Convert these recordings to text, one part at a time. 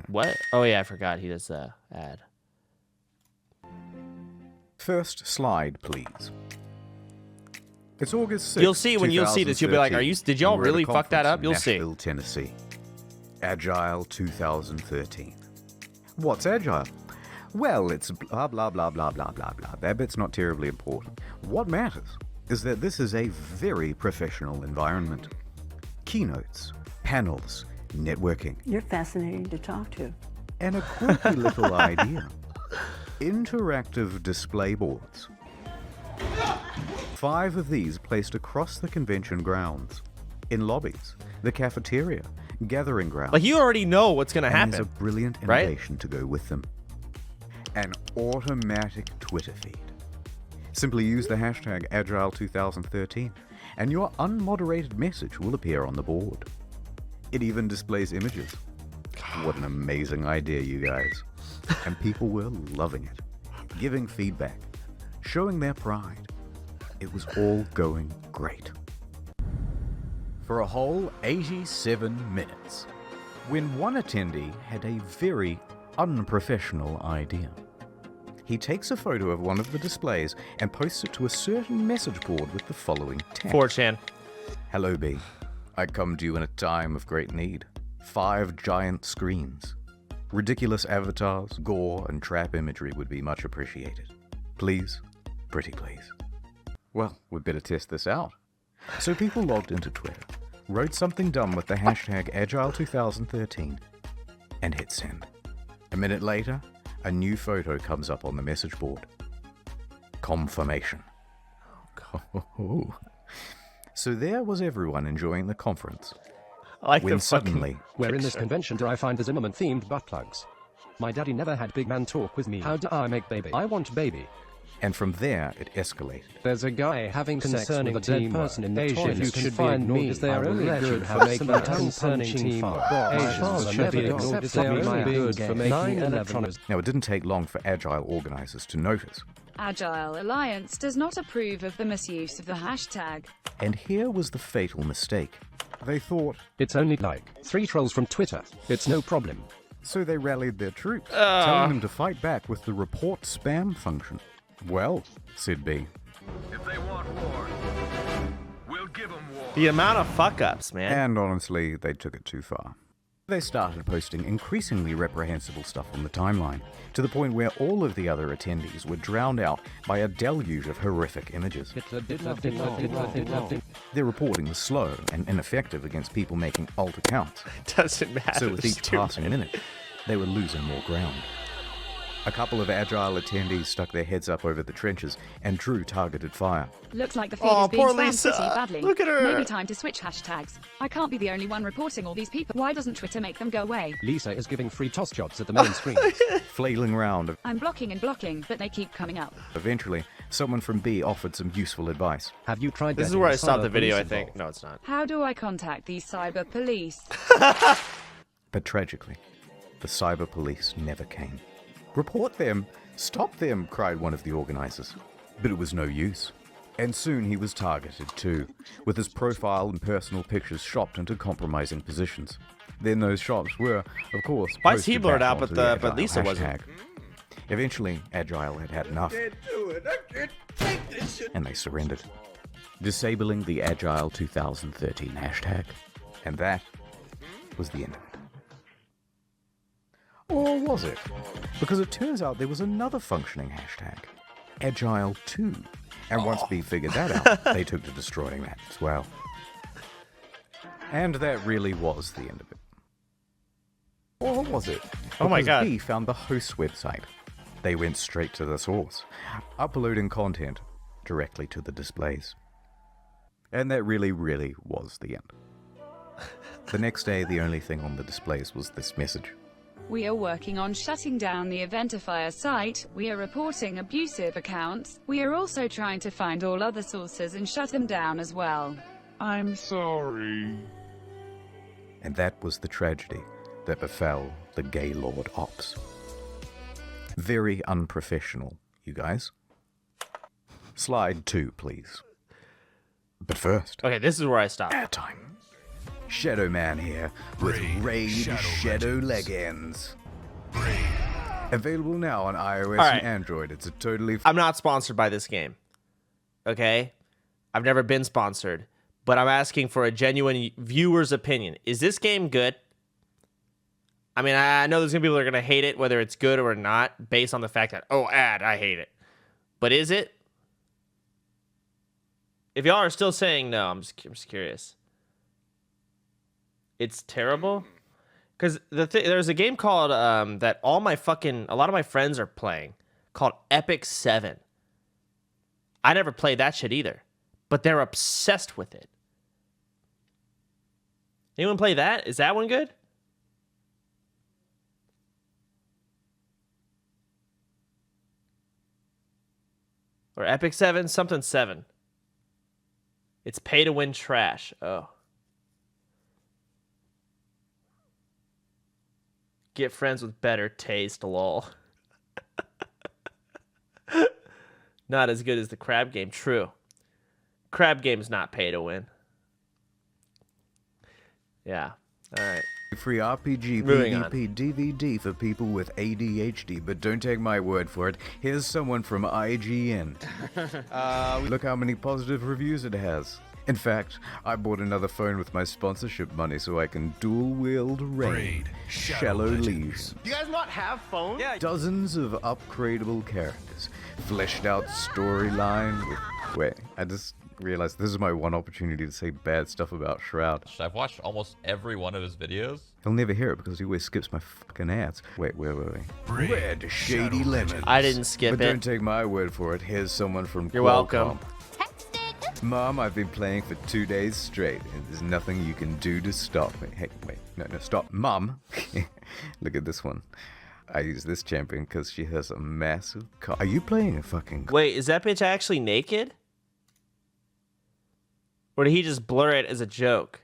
What? Oh yeah, I forgot he does ad. First slide, please. It's August 6th, You'll see when you'll see this, you'll be like, did y'all really fuck that up? You'll see. Nashville, Tennessee. Agile 2013. What's Agile? Well, it's blah, blah, blah, blah, blah, blah, blah. That bit's not terribly important. What matters is that this is a very professional environment. Keynotes, panels, networking. You're fascinating to talk to. And a quirky little idea. Interactive display boards. 5 of these placed across the convention grounds, in lobbies, the cafeteria, gathering grounds. Like, you already know what's going to happen. There's a brilliant innovation to go with them. An automatic Twitter feed. Simply use the hashtag Agile2013 and your unmoderated message will appear on the board. It even displays images. What an amazing idea, you guys. And people were loving it, giving feedback, showing their pride. It was all going great. For a whole 87 minutes, when one attendee had a very unprofessional idea. He takes a photo of one of the displays and posts it to a certain message board with the following text. 4chan. Hello, B. I come to you in a time of great need. 5 giant screens. Ridiculous avatars, gore, and trap imagery would be much appreciated. Please, pretty please. Well, we'd better test this out. So people logged into Twitter, wrote something dumb with the hashtag Agile2013, and hit send. A minute later, a new photo comes up on the message board. Confirmation. Oh. So there was everyone enjoying the conference. I like when the suddenly, Where in this convention do I find the Zimmerman-themed butt plugs? My daddy never had big man talk with me. How do I make baby? I want baby. and from there it escalated. There's a guy having sex with a dead person in the Asians toilet. You should can be find me. ignored. They are only good for making a a tongue-punching team. fart. Asians should be ignored. They are only good for making electronics. Now, it didn't take long for Agile organizers to notice. Agile Alliance does not approve of the misuse of the hashtag. And here was the fatal mistake. They thought, It's only like 3 trolls from Twitter. It's no problem. so they rallied their troops, telling them to fight back with the report spam function. Well, said B, If they want war, we'll give them war. The amount of fuck-ups, man. and honestly, they took it too far. They started posting increasingly reprehensible stuff on the timeline, to the point where all of the other attendees were drowned out by a deluge of horrific images. Hitler did nothing wrong. Their reporting was slow and ineffective against people making alt accounts, Doesn't matter. so with It's each too passing many. minute, they were losing more ground. A couple of Agile attendees stuck their heads up over the trenches and drew targeted fire. Looks like the feed Oh, is being poor spammed Lisa. pretty badly. Look at her. Maybe time to switch hashtags. I can't be the only one reporting all these people. Why doesn't Twitter make them go away? Lisa is giving free toss jobs at the main screen. Flailing round, I'm blocking and blocking, but they keep coming up. eventually, someone from B offered some useful advice. Have you tried This is getting where I the stopped the cyber video, I police think. involved? No, it's not. How do I contact these cyber police? But tragically, the cyber police never came. Report them! Stop them! Cried one of the organizers. But it was no use. And soon he was targeted too, with his profile and personal pictures shopped into compromising positions. Then those shops were, of course, Why is he posted blurred back out, but onto the- but Agile Lisa wasn't? hashtag. Eventually, Agile had had enough, and they surrendered, disabling the Agile 2013 hashtag. And that was the end of it. Or was it? Because it turns out there was another functioning hashtag, Agile2. And once B figured that out, they took to destroying that as well. And that really was the end of it. Or was it? Oh my Because God. B found the host's website. They went straight to the source, uploading content directly to the displays. And that really was the end. The next day, the only thing on the displays was this message. We are working on shutting down the Eventifier site. We are reporting abusive accounts. We are also trying to find all other sources and shut them down as well. I'm sorry. And that was the tragedy that befell the Gaylord Ops. Very unprofessional, you guys. Slide 2, please. But first, Okay, this is where I stopped. airtime. Shadow Man here with Raid Shadow Legends. Available now on iOS and Android. It's a totally... I'm not sponsored by this game. Okay? I've never been sponsored. But I'm asking for a genuine viewer's opinion. Is this game good? I mean, I know there's going to be people that are going to hate it, whether it's good or not, based on the fact that, oh, ad, I hate it. But is it? If y'all are still saying no, I'm just curious. It's terrible? Because there's a game called, that a lot of my friends are playing, called Epic 7. I never played that shit either. But they're obsessed with it. Anyone play that? Is that one good? Or Epic 7? Something 7. It's pay to win trash. Oh. Get friends with better taste, lol. Not as good as the crab game. True. Crab game's not pay to win. Yeah. All right. Free RPG, PvP, DVD for people with ADHD, but don't take my word for it. Here's someone from IGN. Look how many positive reviews it has. In fact, I bought another phone with my sponsorship money so I can dual-wield Raid Shallow Legion. You guys not have phones? Yeah. Dozens of upgradable characters, fleshed out storyline with... Wait, I just realized this is my one opportunity to say bad stuff about Shroud. I've watched almost every one of his videos. He'll never hear it because he always skips my fucking ads. Wait. Red Shady Lemons. I didn't skip but it. Don't take my word for it. Here's someone from You're Qualcomm. welcome. Mom, I've been playing for 2 days straight, and there's nothing you can do to stop me. Hey, wait, no, stop. Mom! Look at this one. I use this champion because she has a massive cock. Are you playing a fucking... Wait, is that bitch actually naked? Or did he just blur it as a joke?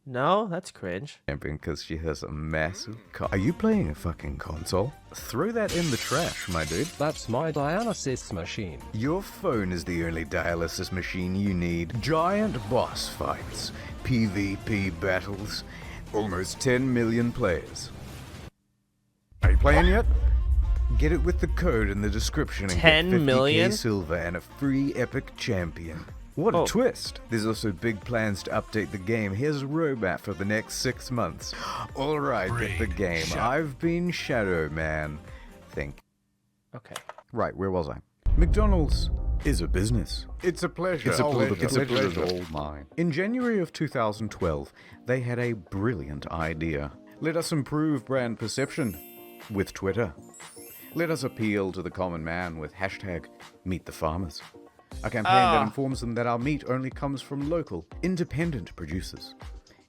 No, that's cringe. Champion because she has a massive cock. Are you playing a fucking console? Throw that in the trash, my dude. That's my dialysis machine. Your phone is the only dialysis machine you need. Giant boss fights, PvP battles, almost 10 million players. Are you playing yet? Get it with the code in the description and 10 get 50k million? silver and a free epic champion. What a twist! There's also big plans to update the game. Here's a roadmap for the next 6 months. Alright, get the game. I've been Shadow Man. Okay. Right, where was I? McDonald's is a business. It's a pleasure. It's a pleasure all mine. In January of 2012, they had a brilliant idea. Let us improve brand perception with Twitter. Let us appeal to the common man with hashtag Meet the Farmers. A campaign that informs them that our meat only comes from local, independent producers,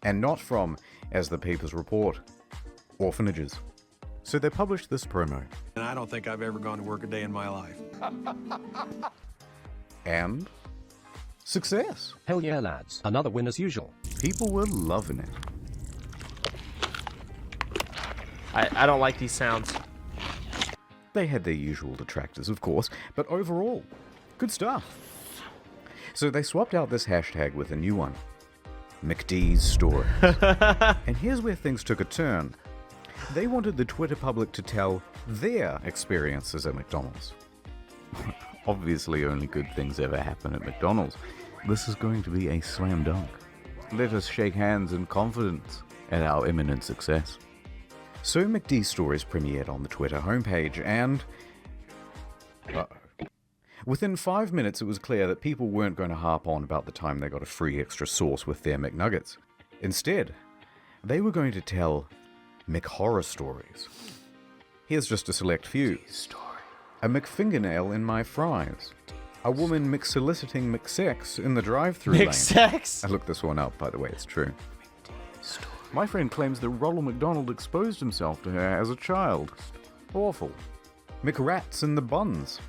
and not from, as the papers report, orphanages. So they published this promo. And I don't think I've ever gone to work a day in my life. And success. Hell yeah, lads. Another win as usual. People were loving it. I don't like these sounds. They had their usual detractors, of course, but overall, good stuff. So they swapped out this hashtag with a new one. McD's Stories. And here's where things took a turn. They wanted the Twitter public to tell their experiences at McDonald's. Obviously, only good things ever happen at McDonald's. This is going to be a slam dunk. Let us shake hands in confidence at our imminent success. So McD's Stories premiered on the Twitter homepage, and... within 5 minutes, it was clear that people weren't going to harp on about the time they got a free extra sauce with their McNuggets. Instead, they were going to tell McHorror stories. Here's just a select few. A McFingernail in my fries. A woman McSoliciting McSex in the drive-thru lane. McSex? I looked this one up, by the way, it's true. My friend claims that Ronald McDonald exposed himself to her as a child. Awful. McRats in the buns.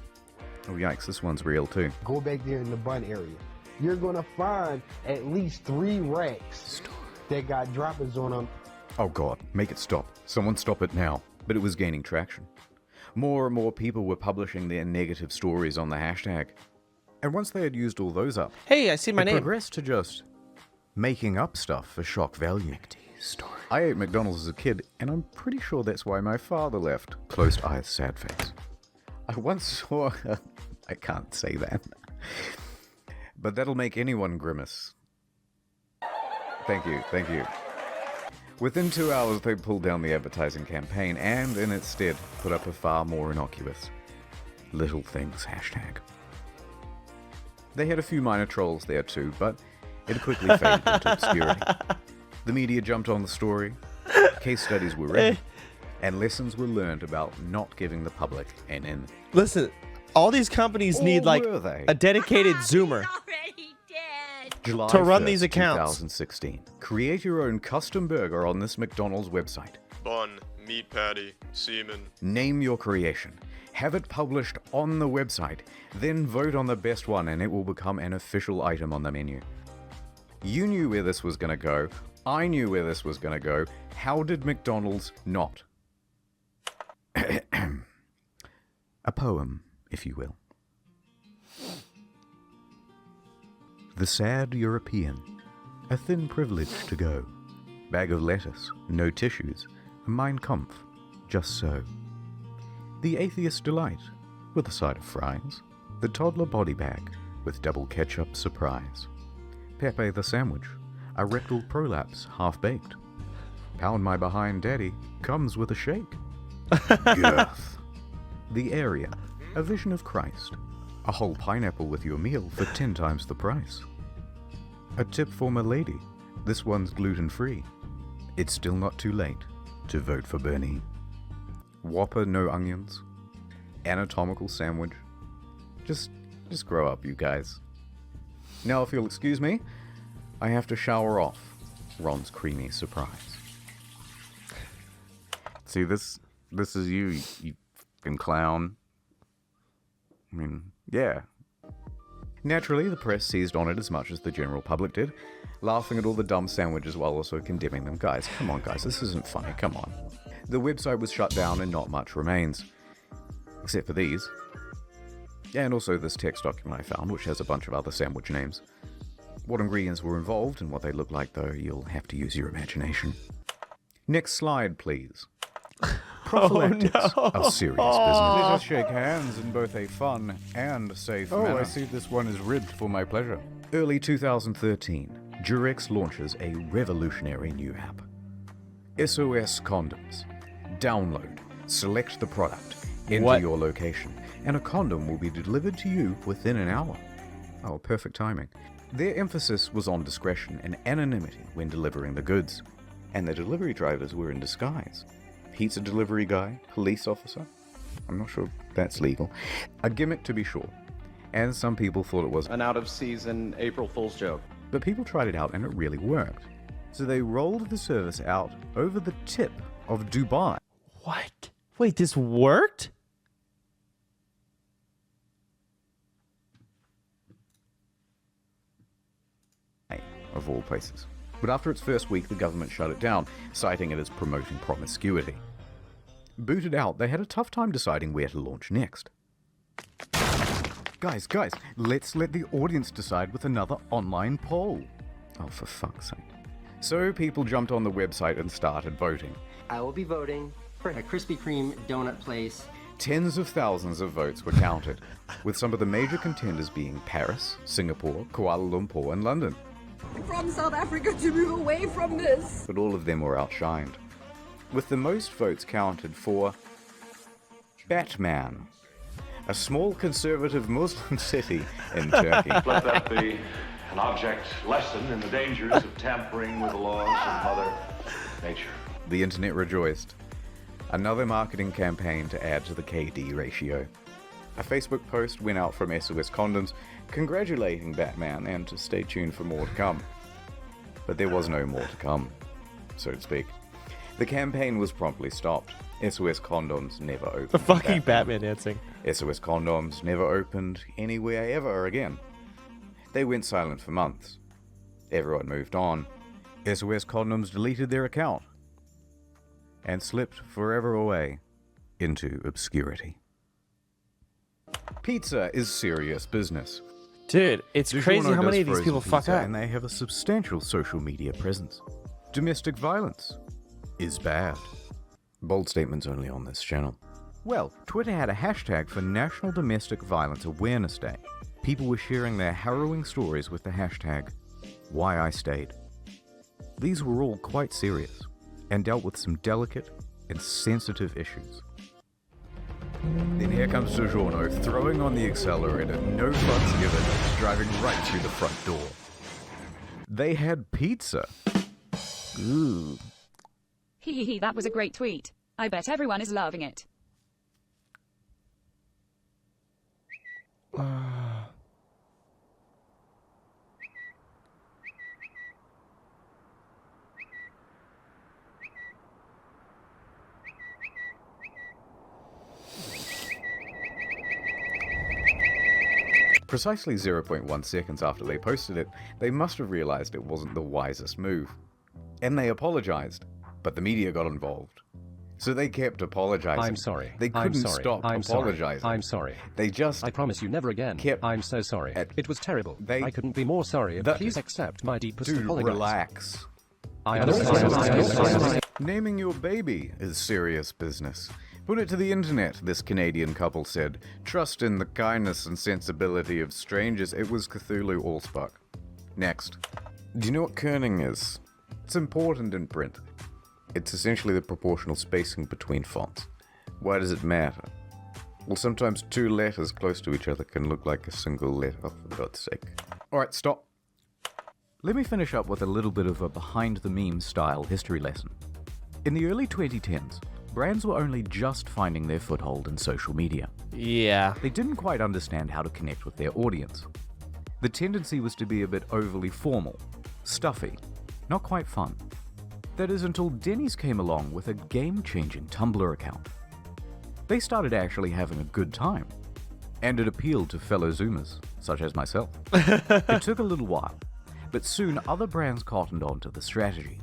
Oh yikes, this one's real too. Go back there in the bun area. You're gonna find at least 3 racks that got droppings on them. Oh god, make it stop. Someone stop it now. But it was gaining traction. More and more people were publishing their negative stories on the hashtag. And once they had used all those up, Hey, I see my it name. progressed to just making up stuff for shock value. I ate McDonald's as a kid, and I'm pretty sure that's why my father left. Closed eyes, sad face. I once saw... I can't say that. But that'll make anyone grimace. Thank you, thank you. Within 2 hours, they pulled down the advertising campaign and, in its stead, put up a far more innocuous little things hashtag. They had a few minor trolls there too, but it quickly faded into obscurity. The media jumped on the story, case studies were written, and lessons were learned about not giving the public an in. Listen, all these companies Or need like were they? a dedicated Zoomer. July To run 1st, these accounts. 2016. Create your own custom burger on this McDonald's website. Bun, meat patty, semen. Name your creation. Have it published on the website. Then vote on the best one and it will become an official item on the menu. You knew where this was going to go. I knew where this was going to go. How did McDonald's not? A poem, if you will. The sad European, a thin privilege to go. Bag of lettuce, no tissues, a Mein Kampf, just so. The atheist delight, with a side of fries. The toddler body bag, with double ketchup surprise. Pepe the sandwich, a rectal prolapse half-baked. Pound my behind daddy, comes with a shake. Girth. The area, a vision of Christ. A whole pineapple with your meal for 10 times the price. A tip for my lady, this one's gluten-free. It's still not too late to vote for Bernie. Whopper, no onions. Anatomical sandwich. Just grow up, you guys. Now, if you'll excuse me, I have to shower off Ron's creamy surprise. See, this is you fucking clown. I mean, yeah. Naturally, the press seized on it as much as the general public did, laughing at all the dumb sandwiches while also condemning them. Guys, come on, guys, this isn't funny, come on. The website was shut down and not much remains. Except for these. And also this text document I found, which has a bunch of other sandwich names. What ingredients were involved and what they look like, though, you'll have to use your imagination. Next slide, please. Prophylactics are serious business. Let us shake hands in both a fun and safe manner. I see this one is ribbed for my pleasure. Early 2013, Durex launches a revolutionary new app. SOS Condoms. Download, select the product, enter your location, and a condom will be delivered to you within an hour. Oh, perfect timing. Their emphasis was on discretion and anonymity when delivering the goods, and the delivery drivers were in disguise. Pizza delivery guy, police officer. I'm not sure that's legal. A gimmick to be sure. And some people thought it was An out-of-season April Fool's joke. But people tried it out and it really worked. So they rolled the service out over the tip of Dubai. What? Wait, this worked? Of all places. But after its first week, the government shut it down, citing it as promoting promiscuity. Booted out, they had a tough time deciding where to launch next. Guys, let's let the audience decide with another online poll. Oh, for fuck's sake. So people jumped on the website and started voting. I will be voting for a Krispy Kreme donut place. Tens of thousands of votes were counted, with some of the major contenders being Paris, Singapore, Kuala Lumpur, and London. From South Africa to move away from this. But all of them were outshined, with the most votes counted for Batman, a small conservative Muslim city in Turkey. Let that be an object lesson in the dangers of tampering with the laws of Mother Nature. The internet rejoiced. Another marketing campaign to add to the KD ratio. A Facebook post went out from SOS Condoms congratulating Batman and to stay tuned for more to come. But there was no more to come, so to speak. The campaign was promptly stopped. SOS Condoms never opened. The fucking Batman dancing. SOS Condoms never opened anywhere ever again. They went silent for months. Everyone moved on. SOS Condoms deleted their account and slipped forever away into obscurity. Pizza is serious business. Dude, it's crazy how many of these people fuck up. And they have a substantial social media presence. Domestic violence is bad. Bold statements only on this channel. Well, Twitter had a hashtag for National Domestic Violence Awareness Day. People were sharing their harrowing stories with the hashtag #WhyIStayed. These were all quite serious and dealt with some delicate and sensitive issues. Then here comes DiGiorno throwing on the accelerator, no fucks given, driving right through the front door. They had pizza. Ooh. Hehehe, that was a great tweet. I bet everyone is loving it. Precisely 0.1 seconds after they posted it, they must have realized it wasn't the wisest move. And they apologized, but the media got involved. So they kept apologizing. I'm sorry. They couldn't stop apologizing. Sorry. I'm sorry. They just... I promise you never again. I'm so sorry. It was terrible. I couldn't be more sorry. Please accept my deepest apologies. Relax. I understand. Naming your baby is serious business. Put it to the internet, this Canadian couple said. Trust in the kindness and sensibility of strangers. It was Cthulhu Allspark. Next. Do you know what kerning is? It's important in print. It's essentially the proportional spacing between fonts. Why does it matter? Well, sometimes two letters close to each other can look like a single letter, oh, for God's sake. Alright, stop. Let me finish up with a little bit of a behind-the-meme style history lesson. In the early 2010s, brands were only just finding their foothold in social media. Yeah. They didn't quite understand how to connect with their audience. The tendency was to be a bit overly formal, stuffy, not quite fun. That is until Denny's came along with a game-changing Tumblr account. They started actually having a good time, and it appealed to fellow Zoomers, such as myself. It took a little while, but soon other brands cottoned on to the strategy.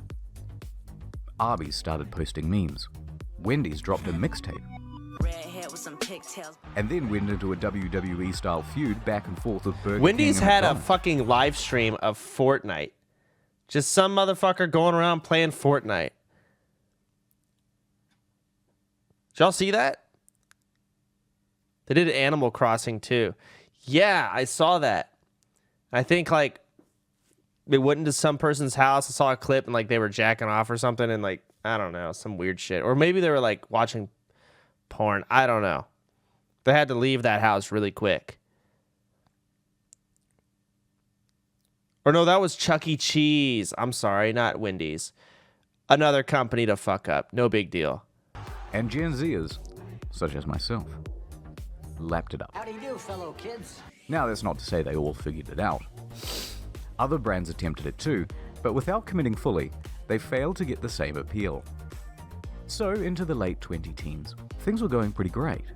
Arby's started posting memes. Wendy's dropped a mixtape. And then went into a WWE-style feud back and forth with Burger King. Wendy's had a fucking live stream of Fortnite. Just some motherfucker going around playing Fortnite. Did y'all see that? They did Animal Crossing too. Yeah, I saw that. I think like they went into some person's house. I saw a clip and like they were jacking off or something and like, I don't know, some weird shit. Or maybe they were like watching porn. I don't know. They had to leave that house really quick. Or no, that was Chuck E. Cheese. I'm sorry, not Wendy's. Another company to fuck up. No big deal. And Gen Zers, such as myself, lapped it up. How do you do, fellow kids? Now, that's not to say they all figured it out. Other brands attempted it too, but without committing fully, they failed to get the same appeal. So, into the late 2010s, things were going pretty great.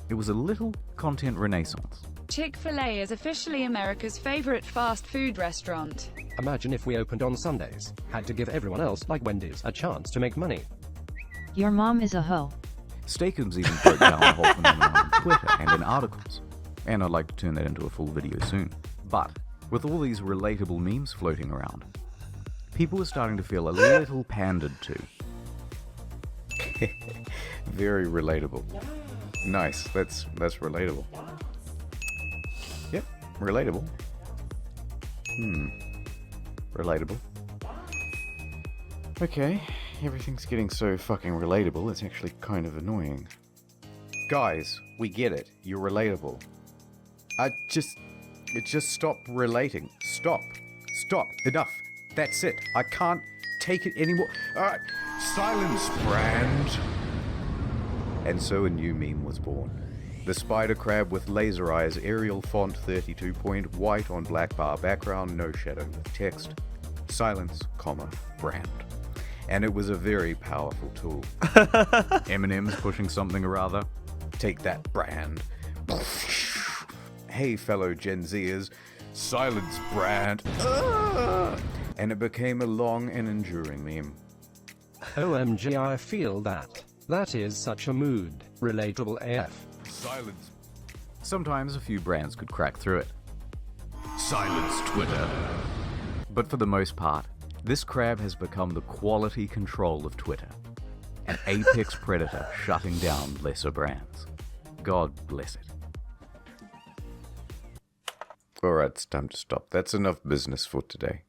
It was a little content renaissance. Chick-fil-A is officially America's favorite fast food restaurant. Imagine if we opened on Sundays, had to give everyone else, like Wendy's, a chance to make money. Your mom is a hoe. Steakums even broke down the whole phenomenon on Twitter and in articles, and I'd like to turn that into a full video soon. But, with all these relatable memes floating around, people were starting to feel a little pandered to. Very relatable. Nice, that's relatable. Yep, relatable. Relatable. Okay, everything's getting so fucking relatable, it's actually kind of annoying. Guys, we get it, you're relatable. Just stop relating. Stop. Enough. That's it. I can't take it anymore. Alright, silence, brand. And so a new meme was born. The spider crab with laser eyes, Arial font 32 point, white on black bar background, no shadow with text. Silence, comma, brand. And it was a very powerful tool. Eminem's pushing something or other. Take that, brand. Hey, fellow Gen Zers, silence, brand. And it became a long and enduring meme. OMG, I feel that. That is such a mood. Relatable AF. Silence. Sometimes a few brands could crack through it. Silence Twitter. But for the most part, this crab has become the quality control of Twitter. An apex predator shutting down lesser brands. God bless it. Alright, it's time to stop. That's enough business for today.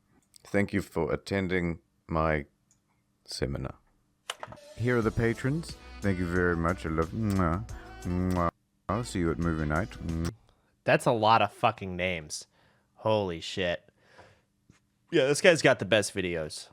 Thank you for attending my seminar. Here are the patrons. Thank you very much. I love you. I'll see you at movie night. That's a lot of fucking names. Holy shit. Yeah, this guy's got the best videos.